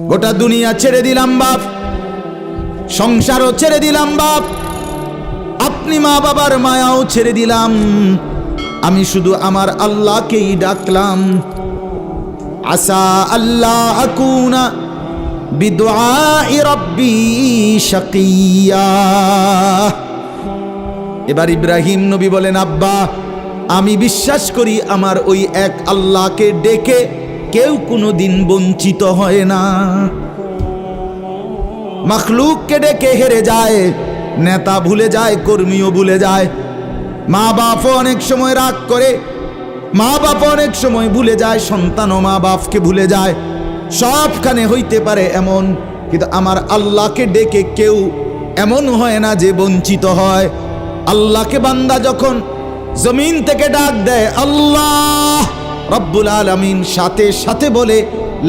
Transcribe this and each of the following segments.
গোটা দুনিয়া ছেড়ে দিলাম বাপ, সংসারও ছেড়ে দিলাম বাপ, আপনি মা বাবার মায়াও ছেড়ে দিলাম, আমি শুধু আমার আল্লাহকেই ডাকলাম। আসা আল্লাহ আকুনা বিদুআই রাব্বি শাকিয়া। এবার ইব্রাহিম নবী বলেন, আব্বা আমি বিশ্বাস করি আমার ওই এক আল্লাহকে ডেকে কেউ কোনোদিন বঞ্চিত হয় না। মখলুককে ডেকে হেরে যায়, নেতা ভুলে যায়, কর্মীও ভুলে যায়, মা বাপও অনেক সময় রাগ করে, মা বাপ অনেক সময় ভুলে যায়, সন্তানও মা বাপকে ভুলে যায়, সবখানে হইতে পারে এমন, কিন্তু আমার আল্লাহকে ডেকে কেউ এমন হয় না যে বঞ্চিত হয়। আল্লাহকে বান্দা যখন জমিন থেকে ডাক দেয় আল্লাহ রব্বুল আলামিন সাথে সাথে বলে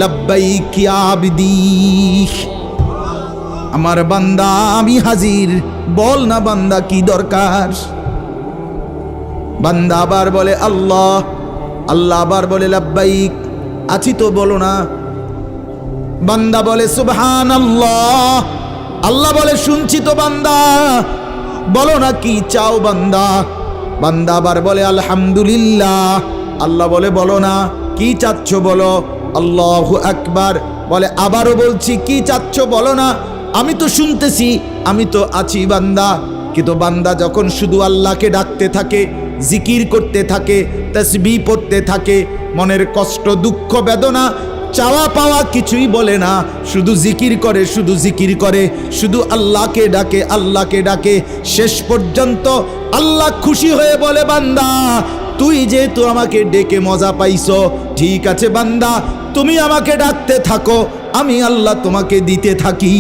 লাব্বাইক ইয়া আবদি, আমার বান্দা আমি হাজির, বল না বান্দা কি দরকার। বান্দা আবার বলে আল্লাহ, আল্লাহ আবার বলে লাব্বাইক, আছি তো বলো না। বান্দা বলে সুবহানাল্লাহ, আল্লাহ বলে শুনছি তো বান্দা, বলো না কি চাও বান্দা। বান্দা আবার বলে আলহামদুলিল্লাহ, আল্লাহ বলে বলো না কি চাচ্ছ বলো। আল্লাহু আকবার, বলে আবারও বলছি কি চাচ্ছ বলো না, আমি তো শুনতেছি, আমি তো আছি বান্দা। কিন্তু বান্দা যখন শুধু আল্লাহকে ডাকতে থাকে, জিকির করতে থাকে, তাসবিহ পড়তে থাকে, মনের কষ্ট দুঃখ বেদনা চাওয়া পাওয়া কিছুই বলে না, শুধু জিকির করে, শুধু জিকির করে, শুধু আল্লাহকে ডাকে, আল্লাহকে ডাকে, শেষ পর্যন্ত আল্লাহ খুশি হয়ে বলে বান্দা তুই যেহেতু আমাকে ডেকে মজা পাইছো, ঠিক আছে বান্দা তুমি আমাকে ডাকতে থাকো, আমি আল্লাহ তোমাকে দিতে থাকি।